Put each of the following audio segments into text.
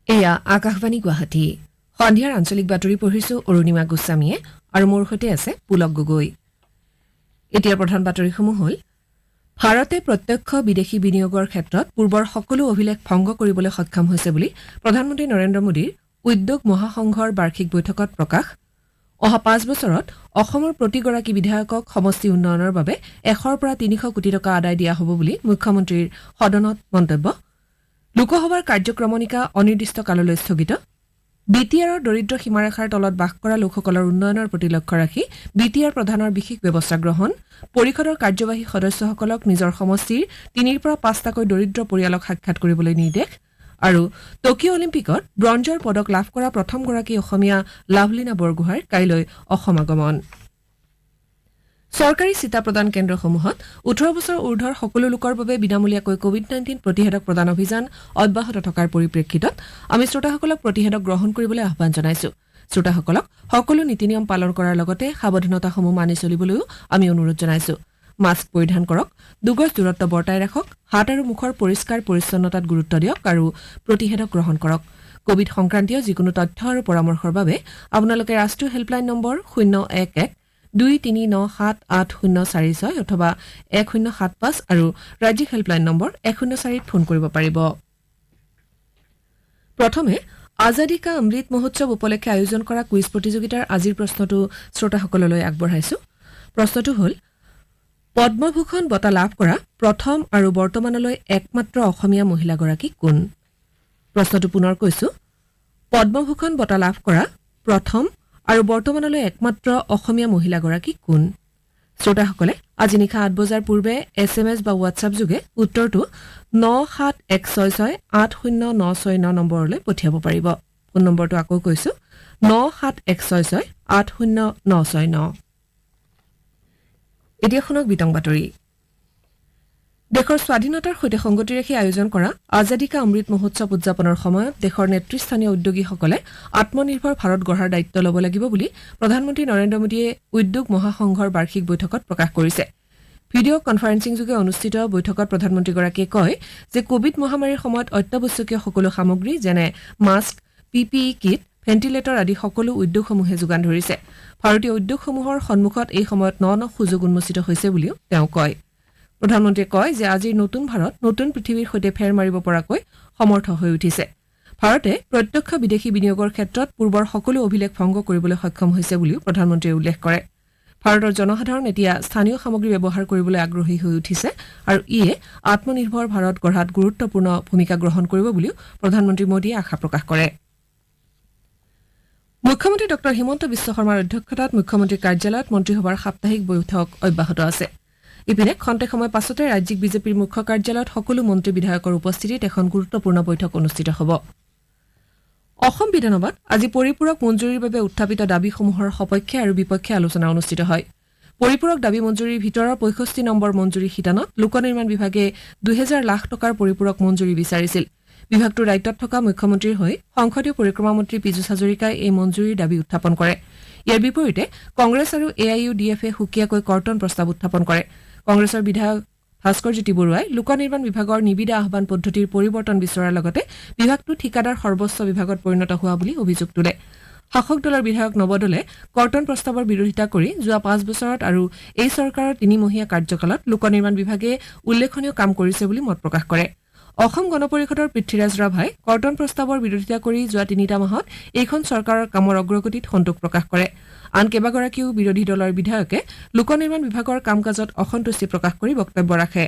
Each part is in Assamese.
এয়া আকাশবাণী গুৱাহাটী সন্ধিয়াৰ আঞ্চলিক বাতৰি পঢ়িছো অৰুণিমা গোস্বামীয়ে আৰু মোৰ সৈতে আছে পুলক গগৈ। এতিয়া প্ৰধান বাতৰিসমূহ হ'ল ভাৰতে প্ৰত্যক্ষ বিদেশী বিনিয়োগৰ ক্ষেত্ৰত পূৰ্বৰ সকলো অভিলেখ ভংগ কৰিবলৈ সক্ষম হৈছে বুলি প্ৰধানমন্ত্ৰী নৰেন্দ্ৰ মোদীৰ উদ্যোগ মহাসংঘৰ বাৰ্ষিক বৈঠকত প্ৰকাশ। অহা ৫ বছৰত অসমৰ প্ৰতিগৰাকী বিধায়কক সমষ্টি উন্নয়নৰ বাবে ১০০ পৰা ৩০০ কোটি টকা আদায় দিয়া হ'ব বুলি মুখ্যমন্ত্ৰীৰ সদনত মন্তব্য। লোকসভাৰ কাৰ্যক্ৰমণিকা অনিৰ্দিষ্ট কাললৈ স্থগিত। বি টি আৰৰ দৰিদ্ৰ সীমাৰেখাৰ তলত বাস কৰা লোকসকলৰ উন্নয়নৰ প্ৰতি লক্ষ্য ৰাখি বি টি আৰ প্ৰধানৰ বিশেষ ব্যৱস্থা গ্ৰহণ। পৰিষদৰ কাৰ্যবাহী সদস্যসকলক নিজৰ সমষ্টিৰ ৩ৰ পৰা ৫টাকৈ দৰিদ্ৰ পৰিয়ালক সাক্ষাৎ কৰিবলৈ নিৰ্দেশ। আৰু টকিঅ' অলিম্পিকত ব্ৰঞ্জৰ পদক লাভ কৰা প্ৰথমগৰাকী অসমীয়া লাভলীনা বৰগোহাঁইৰ কাইলৈ অসম আগমন। চৰকাৰী চিটা প্ৰদান কেন্দ্ৰসমূহত ১৮ বছৰ ঊৰ্ধৰ সকলো লোকৰ বাবে বিনামূলীয়াকৈ কোভিড-19 প্ৰতিষেধক প্ৰদান অভিযান অব্যাহত থকাৰ পৰিপ্ৰেক্ষিতত আমি শ্ৰোতাসকলক প্ৰতিষেধক গ্ৰহণ কৰিবলৈ আহ্বান জনাইছো। শ্ৰোতাসকলক সকলো নীতি নিয়ম পালন কৰাৰ লগতে সাৱধানতাসমূহ মানি চলিবলৈও আমি অনুৰোধ জনাইছো। মাস্ক পৰিধান কৰক, ২ গজ দূৰত্ব বৰ্তাই ৰাখক, হাত আৰু মুখৰ পৰিষ্কাৰ পৰিচ্ছন্নতাত গুৰুত্ব দিয়ক আৰু প্ৰতিষেধক গ্ৰহণ কৰক। কোভিড সংক্ৰান্তীয় যিকোনো তথ্য আৰু পৰামৰ্শৰ বাবে আপোনালোকে ৰাষ্ট্ৰীয় হেল্পলাইন নম্বৰ 011-2397-8046 অথবা 1075 আৰু ৰাজ্যিক হেল্পলাইন নম্বৰ 104ত ফোন কৰিব পাৰিব। প্ৰথমে আজাদী কা অমৃত মহোৎসৱ উপলক্ষে আয়োজন কৰা কুইজ প্ৰতিযোগিতাৰ আজিৰ প্ৰশ্নটো শ্ৰোতাসকললৈ আগবঢ়াইছো। প্ৰশ্নটো হ'ল পদ্মভূষণ বঁটা লাভ কৰা প্ৰথম আৰু বৰ্তমানলৈ একমাত্ৰ অসমীয়া মহিলাগৰাকী কোন? প্ৰশ্নটো পুনৰ কৈছো, পদ্মভূষণ বঁটা লাভ কৰা প্ৰথম আৰু বৰ্তমানলৈ একমাত্ৰ অসমীয়া মহিলাগৰাকী কোন? শ্ৰোতাসকলে আজি নিশা ৮ বজাৰ পূৰ্বে SMS বা হোৱাটছআপ যোগে উত্তৰটো ৯৭১৬৮0969 নম্বৰলৈ পঠিয়াব পাৰিব। ফোন নম্বৰটো আকৌ কৈছো ৯৭১৬৮0969। এতিয়া শুনক বিতং বাতৰি। দেশৰ স্বাধীনতাৰ সৈতে সংগতি ৰাখি আয়োজন কৰা আজাদী কা অমৃত মহোৎসৱ উদযাপনৰ সময়ত দেশৰ নেতৃস্থানীয় উদ্যোগীসকলে আত্মনিৰ্ভৰ ভাৰত গঢ়াৰ দায়িত্ব ল'ব লাগিব বুলি প্ৰধানমন্ত্ৰী নৰেন্দ্ৰ মোদীয়ে উদ্যোগ মহাসংঘৰ বাৰ্ষিক বৈঠকত প্ৰকাশ কৰিছে। ভিডিঅ' কনফাৰেন্সিং যোগে অনুষ্ঠিত বৈঠকত প্ৰধানমন্ত্ৰীগৰাকীয়ে কয় যে কোভিড মহামাৰীৰ সময়ত অত্যাৱশ্যকীয় সকলো সামগ্ৰী যেনে মাস্ক, PPE কিট, ভেণ্টিলেটৰ আদি সকলো উদ্যোগসমূহে যোগান ধৰিছে। ভাৰতীয় উদ্যোগসমূহৰ সন্মুখত এই সময়ত ন সুযোগ উন্মোচিত হৈছে বুলিও তেওঁ কয়। প্ৰধানমন্ত্ৰীয়ে কয় যে আজিৰ নতুন ভাৰত নতুন পৃথিৱীৰ সৈতে ফেৰ মাৰিব পৰাকৈ সমৰ্থ হৈ উঠিছে। ভাৰতে প্ৰত্যক্ষ বিদেশী বিনিয়োগৰ ক্ষেত্ৰত পূৰ্বৰ সকলো অভিলেখ ভংগ কৰিবলৈ সক্ষম হৈছে বুলিও প্ৰধানমন্ত্ৰীয়ে উল্লেখ কৰে। ভাৰতৰ জনসাধাৰণ এতিয়া স্থানীয় সামগ্ৰী ব্যৱহাৰ কৰিবলৈ আগ্ৰহী হৈ উঠিছে আৰু ইয়ে আত্মনিৰ্ভৰ ভাৰত গঢ়াত গুৰুত্বপূৰ্ণ ভূমিকা গ্ৰহণ কৰিব বুলিও প্ৰধানমন্ত্ৰী মোদীয়ে আশা প্ৰকাশ কৰে। মুখ্যমন্ত্ৰী ডঃ হিমন্ত বিশ্ব শৰ্মাৰ অধ্যক্ষতাত মুখ্যমন্ত্ৰীৰ কাৰ্যালয়ত মন্ত্ৰীসভাৰ সাপ্তাহিক বৈঠক অব্যাহত আছে। ইপিনে খন্তেক সময় পাছতে ৰাজ্যিক বিজেপিৰ মুখ্য কাৰ্যালয়ত সকলো মন্ত্ৰী বিধায়কৰ উপস্থিতিত এখন গুৰুত্বপূৰ্ণ বৈঠক অনুষ্ঠিত হ'ব। অসম বিধানসভাত আজি পৰিপূৰক মঞ্জুৰিৰ বাবে উত্থাপিত দাবীসমূহৰ সপক্ষে আৰু বিপক্ষে আলোচনা অনুষ্ঠিত হয়। পৰিপূৰক দাবী মঞ্জুৰিৰ ভিতৰৰ ৬৫ নম্বৰ মঞ্জুৰী শিতানত লোক নিৰ্মাণ বিভাগে ২০০০ লাখ টকাৰ পৰিপূৰক মঞ্জুৰি বিচাৰিছিল। বিভাগটোৰ দায়িত্বত থকা মুখ্যমন্ত্ৰীৰ হৈ সংসদীয় পৰিক্ৰমা মন্ত্ৰী পীযুষ হাজৰিকাই এই মঞ্জুৰিৰ দাবী উত্থাপন কৰে। ইয়াৰ বিপৰীতে কংগ্ৰেছ আৰু AIUDFে সুকীয়াকৈ কৰ্তন প্ৰস্তাৱ উত্থাপন কৰে। কংগ্ৰেছৰ বিধায়ক ভাস্কৰজ্যোতি বৰুৱাই লোক নিৰ্মাণ বিভাগৰ নিবিদা আহ্বান পদ্ধতিৰ পৰিৱৰ্তন বিচৰাৰ লগতে বিভাগটো ঠিকাদাৰ সৰ্বোচ্চ বিভাগত পৰিণত হোৱা বুলি অভিযোগ তোলে। শাসক দলৰ বিধায়ক নৱদলে কৰ্তন প্ৰস্তাৱৰ বিৰোধিতা কৰি যোৱা ৫ বছৰত আৰু এই চৰকাৰৰ ৩-মহীয়া কাৰ্যকালত লোক নিৰ্মাণ বিভাগে উল্লেখনীয় কাম কৰিছে বুলি মত প্ৰকাশ কৰে। অসম গণ পৰিষদৰ পৃথ্বীৰাজ ৰাভাই কৰ্তন প্ৰস্তাৱৰ বিৰোধিতা কৰি যোৱা ৩টা মাহত এইখন চৰকাৰৰ কামৰ অগ্ৰগতিত সন্তোষ প্ৰকাশ কৰে। আন কেইবাগৰাকীও বিৰোধী দলৰ বিধায়কে লোক নিৰ্মাণ বিভাগৰ কাম কাজত অসন্তুষ্টি প্ৰকাশ কৰি বক্তব্য ৰাখে।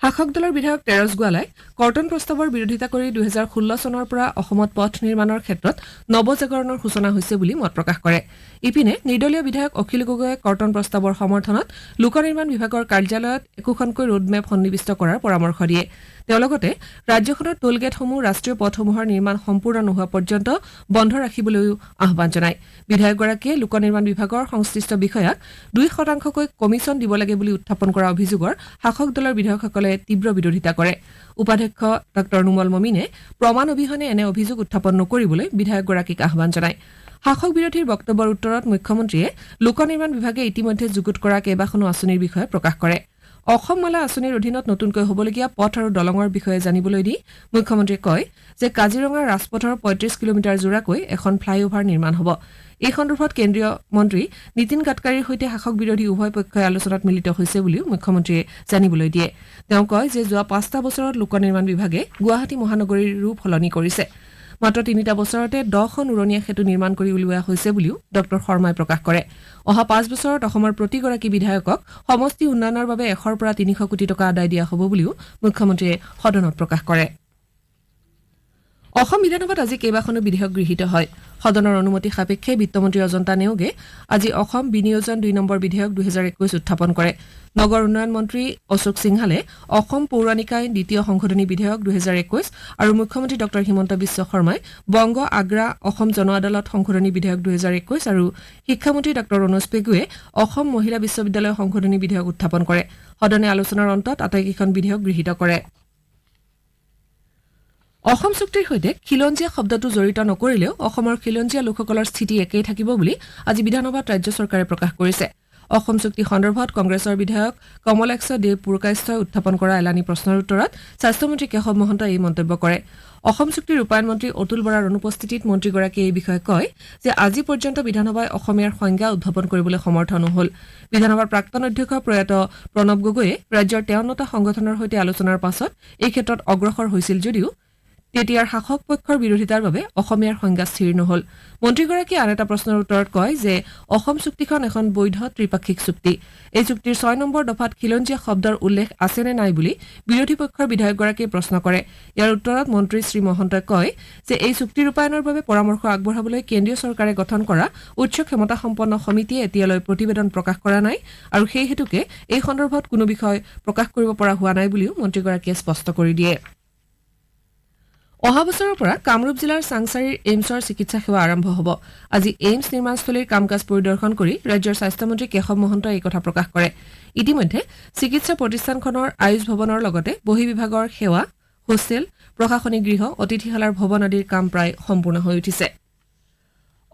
শাসক দলৰ বিধায়ক তেৰছ গোৱালাই কৰ্তন প্ৰস্তাৱৰ বিৰোধিতা কৰি ২০১৬ চনৰ পৰা অসমত পথ নিৰ্মাণৰ ক্ষেত্ৰত নৱজাগৰণৰ সূচনা হৈছে বুলি মত প্ৰকাশ কৰে। ইপিনে নিৰ্দলীয় বিধায়ক অখিল গগৈয়ে কৰ্তন প্ৰস্তাৱৰ সমৰ্থনত লোক নিৰ্মাণ বিভাগৰ কাৰ্যালয়ত একোখনকৈ ৰোডমেপ সন্নিৱিষ্ট কৰাৰ পৰামৰ্শ দিয়ে। তেওঁ লগতে ৰাজ্যখনৰ টোলগেটসমূহ ৰাষ্ট্ৰীয় পথসমূহৰ নিৰ্মাণ সম্পূৰ্ণ নোহোৱা পৰ্যন্ত বন্ধ ৰাখিবলৈও আহ্বান জনায়। বিধায়কগৰাকীয়ে লোক নিৰ্মাণ বিভাগৰ সংশ্লিষ্ট বিষয়াক ২% কমিছন দিব লাগে বুলি উত্থাপন কৰা অভিযোগৰ শাসক দলৰ বিধায়কসকলে তীব্ৰ বিৰোধিতা কৰে। উপাধ্যক্ষ ডঃ নুমল মমিনে প্ৰমাণ অবিহনে এনে অভিযোগ উত্থাপন নকৰিবলৈ বিধায়কগৰাকীক আহ্বান জনায়। শাসক বিৰোধীৰ বক্তব্যৰ উত্তৰত মুখ্যমন্ত্ৰীয়ে লোক নিৰ্মাণ বিভাগে ইতিমধ্যে যুগুত কৰা কেইবাখনো আঁচনিৰ বিষয়ে প্ৰকাশ কৰে। অসম মালা আঁচনিৰ অধীনত নতুনকৈ হ'বলগীয়া পথ আৰু দলঙৰ বিষয়ে জানিবলৈ দি মুখ্যমন্ত্ৰীয়ে কয় যে কাজিৰঙা ৰাজপথৰ ৩৫ কিলোমিটাৰ জোৰাকৈ এখন ফ্লাইঅভাৰ নিৰ্মাণ হ'ব। এই সন্দৰ্ভত কেন্দ্ৰীয় মন্ত্ৰী নীতিন গাডকাৰীৰ সৈতে শাসক বিৰোধী উভয় পক্ষই আলোচনাত মিলিত হৈছে বুলিও মুখ্যমন্ত্ৰীয়ে জানিবলৈ দিয়ে। তেওঁ কয় যে যোৱা ৫টা বছৰত লোক নিৰ্মাণ বিভাগে গুৱাহাটী মহানগৰীৰ ৰূপ সলনি কৰিছে। মাত্ৰ ৩টা বছৰতে 10খন উৰণীয়া সেতু নিৰ্মাণ কৰি উলিওৱা হৈছে বুলিও ড শৰ্মাই প্ৰকাশ কৰে। অহা 5 বছৰত অসমৰ প্ৰতিগৰাকী বিধায়কক সমষ্টি উন্নয়নৰ বাবে 100 পৰা 300 কোটি টকা আদায় দিয়া হ'ব বুলিও মুখ্যমন্ত্ৰীয়ে সদনত প্ৰকাশ কৰে। অসম বিধানসভাত আজি কেইবাখনো বিধেয়ক গৃহীত হয়। সদনৰ অনুমতি সাপেক্ষে বিত্তমন্ত্ৰী অজন্তা নেওগে আজি অসম বিনিয়োজন 2 নম্বৰ বিধেয়ক 2021 উত্থাপন কৰে। নগৰ উন্নয়ন মন্ত্ৰী অশোক সিংহালে অসম পৌৰ নিকায় দ্বিতীয় সংশোধনী বিধেয়ক 2021 আৰু মুখ্যমন্ত্ৰী ড হিমন্ত বিশ্ব শৰ্মাই বংগ আগ্ৰা অসম জন আদালত সংশোধনী বিধেয়ক 2021 আৰু শিক্ষামন্ত্ৰী ড ৰণোজ পেগুৱে অসম মহিলা বিশ্ববিদ্যালয় সংশোধনী বিধেয়ক উত্থাপন কৰে। সদনে আলোচনাৰ অন্তত আটাইকেইখন বিধেয়ক গৃহীত কৰে। অসম চুক্তিৰ সৈতে খিলঞ্জীয়া শব্দটো জড়িত নকৰিলেও অসমৰ খিলঞ্জীয়া লোকসকলৰ স্থিতি একেই থাকিব বুলি আজি বিধানসভাত ৰাজ্য চৰকাৰে প্ৰকাশ কৰিছে। অসম চুক্তি সন্দৰ্ভত কংগ্ৰেছৰ বিধায়ক কমলাক্ষ দেৱ পুৰকায়স্থই উত্থাপন কৰা এলানি প্ৰশ্নৰ উত্তৰত স্বাস্থ্যমন্ত্ৰী কেশৱ মহন্তই এই মন্তব্য কৰে। অসম চুক্তিৰ ৰূপায়ণ মন্ত্ৰী অতুল বৰাৰ অনুপস্থিতিত মন্ত্ৰীগৰাকীয়ে এই বিষয়ে কয় যে আজি পৰ্যন্ত বিধানসভাই অসমীয়াৰ সংজ্ঞা উদ্ভাৱন কৰিবলৈ সমৰ্থ নহল। বিধানসভাৰ প্ৰাক্তন অধ্যক্ষ প্ৰয়াত প্ৰণৱ গগৈয়ে ৰাজ্যৰ 53টা সংগঠনৰ সৈতে আলোচনাৰ পাছত এই ক্ষেত্ৰত অগ্ৰসৰ হৈছিল যদিও তেতিয়াৰ শাসক পক্ষৰ বিৰোধিতাৰ বাবে অসমীয়াৰ সংজ্ঞা স্থিৰ নহল। মন্ত্ৰীগৰাকীয়ে আন এটা প্ৰশ্নৰ উত্তৰত কয় যে অসম চুক্তিখন এখন বৈধ ত্ৰিপাক্ষিক চুক্তি। এই চুক্তিৰ 6 নম্বৰ দফাত খিলঞ্জীয়া শব্দৰ উল্লেখ আছে নে নাই বুলি বিৰোধী পক্ষৰ বিধায়কগৰাকীয়ে প্ৰশ্ন কৰে। ইয়াৰ উত্তৰত মন্ত্ৰী শ্ৰী মহন্তই কয় যে এই চুক্তি ৰূপায়ণৰ বাবে পৰামৰ্শ আগবঢ়াবলৈ কেন্দ্ৰীয় চৰকাৰে গঠন কৰা উচ্চ ক্ষমতাসম্পন্ন সমিতিয়ে এতিয়ালৈ প্ৰতিবেদন প্ৰকাশ কৰা নাই আৰু সেই হেতুকে এই সন্দৰ্ভত কোনো বিষয় প্ৰকাশ কৰিব পৰা হোৱা নাই বুলিও মন্ত্ৰীগৰাকীয়ে স্পষ্ট কৰি দিয়ে। অহা বছৰৰ পৰা কামৰূপ জিলাৰ চাংচাৰীৰ এইমছৰ চিকিৎসা সেৱা আৰম্ভ হ'ব। আজি এইমছ নিৰ্মাণস্থলীৰ কাম কাজ পৰিদৰ্শন কৰি ৰাজ্যৰ স্বাস্থ্যমন্ত্ৰী কেশৱ মহন্তই এই কথা প্ৰকাশ কৰে। ইতিমধ্যে চিকিৎসা প্ৰতিষ্ঠানখনৰ আয়ুষ ভৱনৰ লগতে বহিঃবিভাগৰ সেৱা, হোষ্টেল, প্ৰশাসনিক গৃহ, অতিথিশালাৰ ভৱন আদিৰ কাম প্ৰায় সম্পূৰ্ণ হৈ উঠিছে।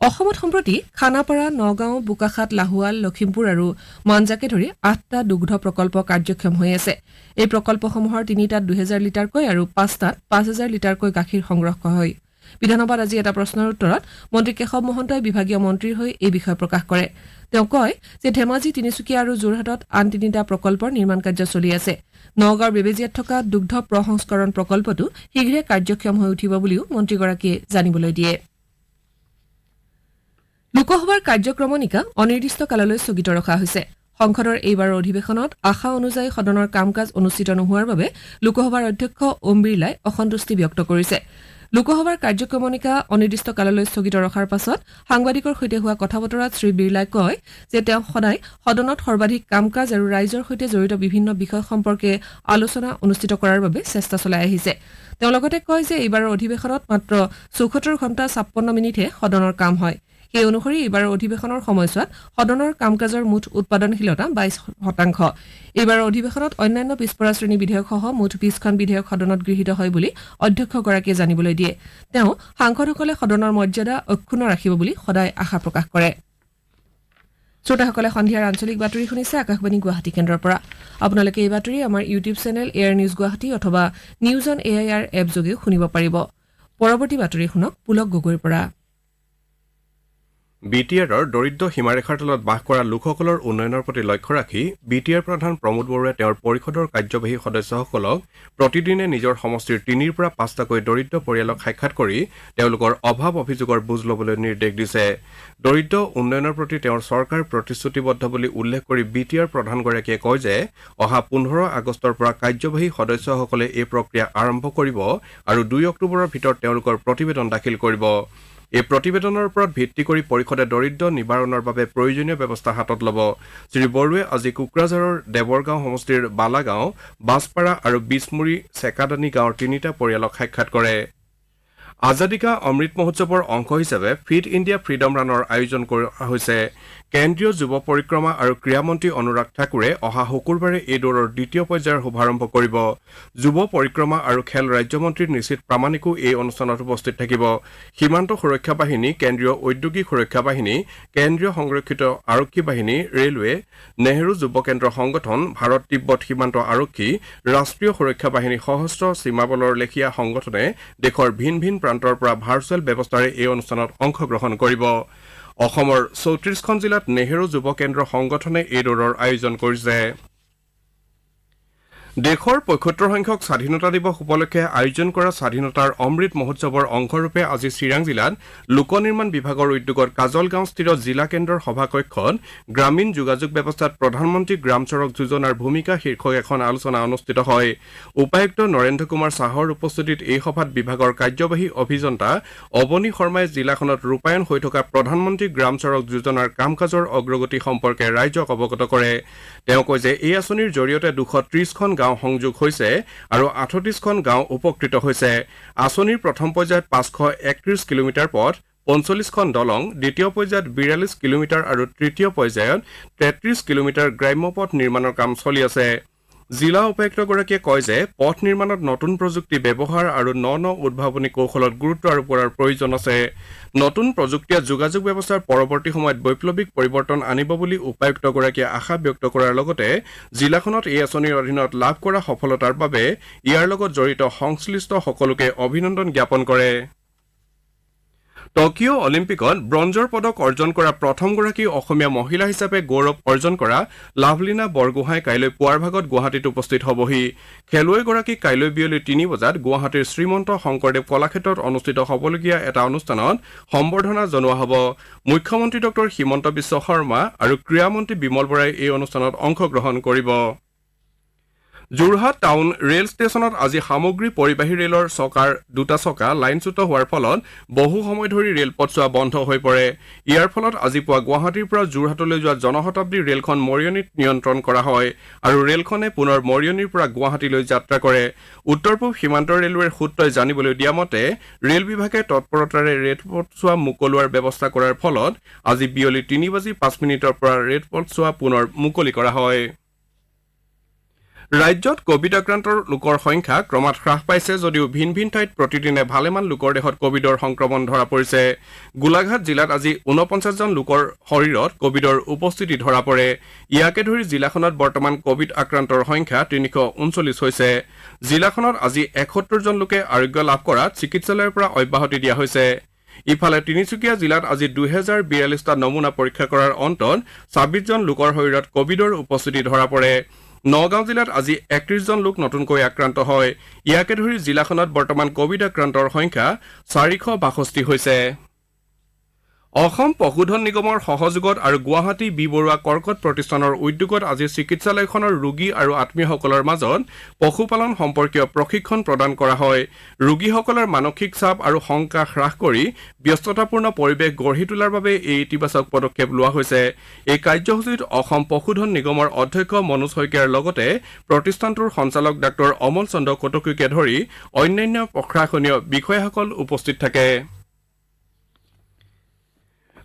অসমত সম্প্ৰতি খানাপাৰা, নগাঁও, বোকাখাত, লাহোৱাল, লখিমপুৰ আৰু মঞ্জাকে ধৰি 8টা দুগ্ধ প্ৰকল্প কাৰ্যক্ষম হৈ আছে। এই প্ৰকল্পসমূহৰ 3টাত 2000 লিটাৰকৈ আৰু 5টাত 5000 লিটাৰকৈ গাখীৰ সংগ্ৰহ কৰা হয়। বিধানসভাত আজি এটা প্ৰশ্নৰ উত্তৰত মন্ত্ৰী কেশৱ মহন্তই বিভাগীয় মন্ত্ৰীৰ হৈ এই বিষয়ে প্ৰকাশ কৰে। তেওঁ কয় যে ধেমাজি, তিনিচুকীয়া আৰু যোৰহাটত আন 3টা প্ৰকল্পৰ নিৰ্মাণ কাৰ্য চলি আছে। নগাঁৱৰ বেবেজিয়াত থকা দুগ্ধ প্ৰসংস্কৰণ প্ৰকল্পটো শীঘ্ৰে কাৰ্যক্ষম হৈ উঠিব বুলিও মন্ত্ৰীগৰাকীয়ে জানিবলৈ দিয়ে। লোকসভাৰ কাৰ্যক্ৰমণিকা অনিৰ্দিষ্ট কাললৈ স্থগিত ৰখা হৈছে। সংসদৰ এইবাৰৰ অধিৱেশনত আশা অনুযায়ী সদনৰ কাম কাজ অনুষ্ঠিত নোহোৱাৰ বাবে লোকসভাৰ অধ্যক্ষ ওম বিৰলাই অসন্তুষ্টি ব্যক্ত কৰিছে। লোকসভাৰ কাৰ্যক্ৰমণিকা অনিৰ্দিষ্ট কাললৈ স্থগিত ৰখাৰ পাছত সাংবাদিকৰ সৈতে হোৱা কথা বতৰাত শ্ৰী বিৰলাই কয় যে তেওঁ সদায় সদনত সৰ্বাধিক কাম কাজ আৰু ৰাইজৰ সৈতে জড়িত বিভিন্ন বিষয় সম্পৰ্কে আলোচনা অনুষ্ঠিত কৰাৰ বাবে চেষ্টা চলাই আহিছে। তেওঁ লগতে কয় যে এইবাৰৰ অধিৱেশনত মাত্ৰ 74 ঘণ্টা 56 মিনিটহে সদনৰ কাম হয়। সেই অনুসৰি এইবাৰৰ অধিৱেশনৰ সময়ছোৱাত সদনৰ কাম কাজৰ মুঠ উৎপাদনশীলতা 22%। এইবাৰৰ অধিৱেশনত অন্যান্য পিছপৰা শ্ৰেণী বিধেয়কসহ মুঠ 20খন বিধেয়ক সদনত গৃহীত হয় বুলি অধ্যক্ষগৰাকীয়ে জানিবলৈ দিয়ে। তেওঁ সাংসদসকলে সদনৰ মৰ্যাদা অক্ষুণ্ণ ৰাখিব বুলি সদায় আশা প্ৰকাশ কৰে। শ্ৰোতাসকলে সন্ধিয়াৰ আঞ্চলিক বাতৰি শুনিছে আকাশবাণী গুৱাহাটী কেন্দ্ৰৰ পৰা। আপোনালোকে এই বাতৰি আমাৰ YouTube channel air news Guwahati অথবা নিউজ অন AIR এপ যোগেও শুনিব পাৰিব। পৰৱৰ্তী বাতৰি শুনক পুলক গগৈৰ পৰা। BTRৰ দৰিদ্ৰ সীমাৰেখাৰ তলত বাস কৰা লোকসকলৰ উন্নয়নৰ প্ৰতি লক্ষ্য ৰাখি BTR প্ৰধান প্ৰমোদ বৰুৱাই তেওঁৰ পৰিষদৰ কাৰ্যবাহী সদস্যসকলক প্ৰতিদিনে নিজৰ সমষ্টিৰ 3ৰ পৰা 5টাকৈ দৰিদ্ৰ পৰিয়ালক সাক্ষাৎ কৰি তেওঁলোকৰ অভাৱ অভিযোগৰ বুজ ল'বলৈ নিৰ্দেশ দিছে। দৰিদ্ৰ উন্নয়নৰ প্ৰতি তেওঁৰ চৰকাৰ প্ৰতিশ্ৰুতিবদ্ধ বুলি উল্লেখ কৰি BTR প্ৰধানগৰাকীয়ে কয় যে অহা 15 আগষ্টৰ পৰা কাৰ্যবাহী সদস্যসকলে এই প্ৰক্ৰিয়া আৰম্ভ কৰিব আৰু 2 অক্টোবৰৰ ভিতৰত তেওঁলোকৰ প্ৰতিবেদন দাখিল কৰিব। এই প্ৰতিবেদনৰ ওপৰত ভিত্তি কৰি পৰিষদে দৰিদ্ৰ নিবাৰণৰ বাবে প্ৰয়োজনীয় ব্যৱস্থা হাতত ল'ব। শ্ৰী বড়োৱে আজি কোকৰাঝাৰৰ দেৱৰগাঁও সমষ্টিৰ বালাগাঁও, বাছপাৰা আৰু বিছমুৰী চেকাদানী গাঁৱৰ 3টা পৰিয়ালক সাক্ষাৎ কৰে। আজাদী কা অমৃত মহোৎসৱৰ অংশ হিচাপে ফিট ইণ্ডিয়া ফ্ৰীডম ৰানৰ আয়োজন কৰা হৈছে কেন্দ্ৰীয় যুৱ পৰিক্ৰমা আৰু ক্ৰীড়া মন্ত্ৰী অনুৰাগ ঠাকুৰে অহা শুকুৰবাৰে এই দৌৰৰ দ্বিতীয় পৰ্যায়ৰ শুভাৰম্ভ কৰিব যুৱ পৰিক্ৰমা আৰু খেল ৰাজ্যমন্ত্ৰী নিশ্চিত প্ৰামাণিকো এই অনুষ্ঠানত উপস্থিত থাকিব সীমান্ত সুৰক্ষা বাহিনী কেন্দ্ৰীয় ঔদ্যোগিক সুৰক্ষা বাহিনী কেন্দ্ৰীয় সংৰক্ষিত আৰক্ষী বাহিনী ৰেলৱে নেহৰু যুৱ কেন্দ্ৰ সংগঠন ভাৰত তিব্বত সীমান্ত আৰক্ষী ৰাষ্ট্ৰীয় সুৰক্ষা বাহিনী সশস্ত্ৰ সীমাবলৰ লেখীয়া সংগঠনে দেশৰ ভিন ভিন প্ৰান্তৰ পৰা ভাৰ্চুৱেল ব্যৱস্থাৰে এই অনুষ্ঠানত অংশগ্ৰহণ কৰিব অসমৰ ৩৪খন জিলাত নেহৰু যুৱ কেন্দ্ৰ সংগঠনে এই দৌৰৰ আয়োজন কৰিছে দেশৰ ৭৫ সংখ্যক স্বাধীনতা দিৱস উপলক্ষে আয়োজন কৰা স্বাধীনতাৰ অমৃত মহোৎসৱৰ অংশৰূপে আজি চিৰাং জিলাত লোক নিৰ্মাণ বিভাগৰ উদ্যোগত কাজলগাঁওস্থিত জিলা কেন্দ্ৰৰ সভাকক্ষত গ্ৰামীণ যোগাযোগ ব্যৱস্থাত প্ৰধানমন্ত্ৰী গ্ৰাম চড়ক যোজনাৰ ভূমিকা শীৰ্ষক এখন আলোচনা অনুষ্ঠিত হয় উপায়ুক্ত নৰেন্দ্ৰ কুমাৰ চাহৰ উপস্থিতিত এই সভাত বিভাগৰ কাৰ্যবাহী অভিযন্তা অৱনী শৰ্মাই জিলাখনত ৰূপায়ণ হৈ থকা প্ৰধানমন্ত্ৰী গ্ৰাম চড়ক যোজনাৰ কাম কাজৰ অগ্ৰগতি সম্পৰ্কে ৰাইজক অৱগত কৰে তেওঁ কয় যে এই আঁচনিৰ জৰিয়তে ২৩০খন গাঁও সংযোগ হৈছে আৰু ৩৮খন গাঁও উপকৃত হৈছে আঁচনিৰ প্ৰথম পৰ্যায়ত ৫৩১ কিলোমিটাৰ পথ ৪৫খন দলং দ্বিতীয় পৰ্যায়ত ৪২ কিলোমিটাৰ আৰু তৃতীয় পৰ্যায়ত ৩৩ কিলোমিটাৰ গ্ৰাম্য পথ নিৰ্মাণৰ কাম চলি আছে জিলা উপায়ুক্তগৰাকীয়ে কয় যে পথ নিৰ্মাণত নতুন প্ৰযুক্তি ব্যৱহাৰ আৰু ন উদ্ভাৱনী কৌশলত গুৰুত্ব আৰোপ কৰাৰ প্ৰয়োজন আছে নতুন প্ৰযুক্তিয়ে যোগাযোগ ব্যৱস্থাৰ পৰৱৰ্তী সময়ত বৈপ্লৱিক পৰিৱৰ্তন আনিব বুলি উপায়ুক্তগৰাকীয়ে আশা ব্যক্ত কৰাৰ লগতে জিলাখনত এই আঁচনিৰ অধীনত লাভ কৰা সফলতাৰ বাবে ইয়াৰ লগত জড়িত সংশ্লিষ্ট সকলোকে অভিনন্দন জ্ঞাপন কৰে টকিঅ' অলিম্পিকত ব্ৰঞ্জৰ পদক অৰ্জন কৰা প্ৰথমগৰাকী অসমীয়া মহিলা হিচাপে গৌৰৱ অৰ্জন কৰা লাভলীনা বৰগোহাঁই কাইলৈ পুৱাৰ ভাগত গুৱাহাটীত উপস্থিত হ'বহি খেলুৱৈগৰাকীক কাইলৈ বিয়লি ৩ বজাত গুৱাহাটীৰ শ্ৰীমন্ত শংকৰদেৱ কলাক্ষেত্ৰত অনুষ্ঠিত হ'বলগীয়া এটা অনুষ্ঠানত সম্বৰ্ধনা জনোৱা হ'ব মুখ্যমন্ত্ৰী ডক্টৰ হিমন্ত বিশ্ব শৰ্মা আৰু ক্ৰীড়া মন্ত্ৰী বিমল বৰাই এই অনুষ্ঠানত অংশগ্ৰহণ কৰিব যোৰহাট টাউন ৰেল ষ্টেচনত আজি সামগ্ৰী পৰিবাহী ৰেলৰ দুটা চকা লাইনচ্যুত হোৱাৰ ফলত বহু সময় ধৰি ৰেলপথছোৱা বন্ধ হৈ পৰে ইয়াৰ ফলত আজি পুৱা গুৱাহাটীৰ পৰা যোৰহাটলৈ যোৱা জনশতাব্দী ৰেলখন মৰিয়নীত নিয়ন্ত্ৰণ কৰা হয় আৰু ৰেলখনে পুনৰ মৰিয়নীৰ পৰা গুৱাহাটীলৈ যাত্ৰা কৰে উত্তৰ পূব সীমান্ত ৰেলৱেৰ সূত্ৰই জানিবলৈ দিয়া মতে ৰেল বিভাগে তৎপৰতাৰে ৰেলপথছোৱা মুকলোৱাৰ ব্যৱস্থা কৰাৰ ফলত আজি বিয়লি ৩:৫ পৰা ৰেলপথছোৱা পুনৰ মুকলি কৰা হয় ৰাজ্যত কোভিড আক্ৰান্তৰ লোকৰ সংখ্যা ক্ৰমাৎ হ্ৰাস পাইছে যদিও ভিন ভিন ঠাইত প্ৰতিদিনে ভালেমান লোকৰ দেহত কোভিডৰ সংক্ৰমণ ধৰা পৰিছে গোলাঘাট জিলাত আজি ৪৯জন লোকৰ শৰীৰত কোভিডৰ উপস্থিতি ধৰা পৰে ইয়াকে ধৰি জিলাখনত বৰ্তমান কোভিড আক্ৰান্তৰ সংখ্যা ৩৩৯ হৈছে জিলাখনত আজি ৭১জন লোকে আৰোগ্য লাভ কৰাত চিকিৎসালয়ৰ পৰা অব্যাহতি দিয়া হৈছে ইফালে তিনিচুকীয়া জিলাত আজি ২০৪২টা নমুনা পৰীক্ষা কৰাৰ অন্তত ২৬জন লোকৰ শৰীৰত কোভিডৰ উপস্থিতি ধৰা পৰে নগাঁও জিলাত আজি ৩১জন লোক নতুনকৈ আক্ৰান্ত হয় ইয়াকে ধৰি জিলাখনত বৰ্তমান কোভিড আক্ৰান্তৰ সংখ্যা ৪৬২ হৈছে অসম পশুধন নিগমৰ সহযোগত আৰু গুৱাহাটী বি বৰুৱা কৰ্কট প্ৰতিষ্ঠানৰ উদ্যোগত আজি চিকিৎসালয়খনৰ ৰোগী আৰু আত্মীয়সকলৰ মাজত পশুপালন সম্পৰ্কীয় প্ৰশিক্ষণ প্ৰদান কৰা হয় ৰোগীসকলৰ মানসিক চাপ আৰু শংকা হ্ৰাস কৰি ব্যস্ততাপূৰ্ণ পৰিৱেশ গঢ়ি তোলাৰ বাবে এই ইতিবাচক পদক্ষেপ লোৱা হৈছে এই কাৰ্যসূচীত অসম পশুধন নিগমৰ অধ্যক্ষ মনোজ শইকীয়াৰ লগতে প্ৰতিষ্ঠানটোৰ সঞ্চালক ডাঃ অমল চন্দ্ৰ কটকীকে ধৰি অন্যান্য প্ৰশাসনীয় বিষয়াসকল উপস্থিত থাকে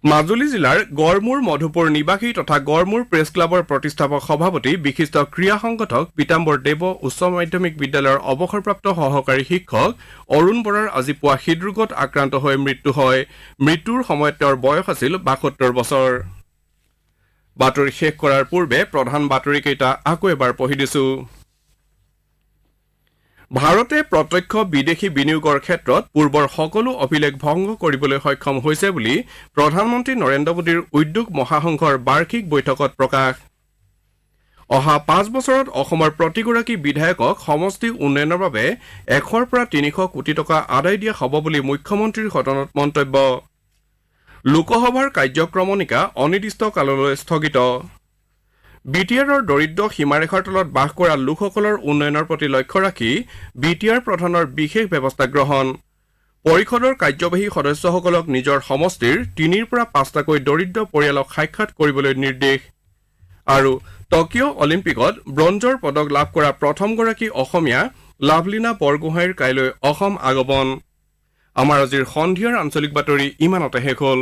মাজুলী জিলাৰ গড়মূৰ মধুপুৰ নিবাসী তথা গড়মূৰ প্ৰেছ ক্লাবৰ প্ৰতিষ্ঠাপক সভাপতি বিশিষ্ট ক্ৰীড়া সংগঠক পীতাম্বৰ দেৱ উচ্চ মাধ্যমিক বিদ্যালয়ৰ অৱসৰপ্ৰাপ্ত সহকাৰী শিক্ষক অৰুণ বৰাৰ আজি পুৱা হৃদৰোগত আক্ৰান্ত হৈ মৃত্যু হয় মৃত্যুৰ সময়ত তেওঁৰ বয়স আছিল ৭২ বছৰ বাতৰি শেষ কৰাৰ পূৰ্বে প্ৰধান বাতৰিকেইটা আকৌ এবাৰ পঢ়ি দিছো ভাৰতে প্ৰত্যক্ষ বিদেশী বিনিয়োগৰ ক্ষেত্ৰত পূৰ্বৰ সকলো অভিলেখ ভংগ কৰিবলৈ সক্ষম হৈছে বুলি প্ৰধানমন্ত্ৰী নৰেন্দ্ৰ মোদীৰ উদ্যোগ মহাসংঘৰ বাৰ্ষিক বৈঠকত প্ৰকাশ অহা ৫ বছৰত অসমৰ প্ৰতিগৰাকী বিধায়কক সমষ্টি উন্নয়নৰ বাবে ১০০ৰ পৰা ৩০০ কোটি টকা আদায় দিয়া হ'ব বুলি মুখ্যমন্ত্ৰীৰ সদনত মন্তব্য লোকসভাৰ কাৰ্যক্ৰমণিকা অনিৰ্দিষ্ট কাললৈ স্থগিত বিটিআৰৰ দৰিদ্ৰ সীমাৰেখাৰ তলত বাস কৰা লোকসকলৰ উন্নয়নৰ প্ৰতি লক্ষ্য ৰাখি বিটিআৰ প্ৰধানৰ বিশেষ ব্যৱস্থা গ্ৰহণ পৰিষদৰ কাৰ্যবাহী সদস্যসকলক নিজৰ সমষ্টিৰ ৩ৰ পৰা ৫টাকৈ দৰিদ্ৰ পৰিয়ালক সাক্ষাৎ কৰিবলৈ নিৰ্দেশ আৰু টকিঅ' অলিম্পিকত ব্ৰঞ্জৰ পদক লাভ কৰা প্ৰথমগৰাকী অসমীয়া লাভলীনা বৰগোহাঁইৰ কাইলৈ অসম আগমন আমাৰ আজিৰ সন্ধিয়াৰ আঞ্চলিক বাতৰি ইমানতে শেষ হ'ল।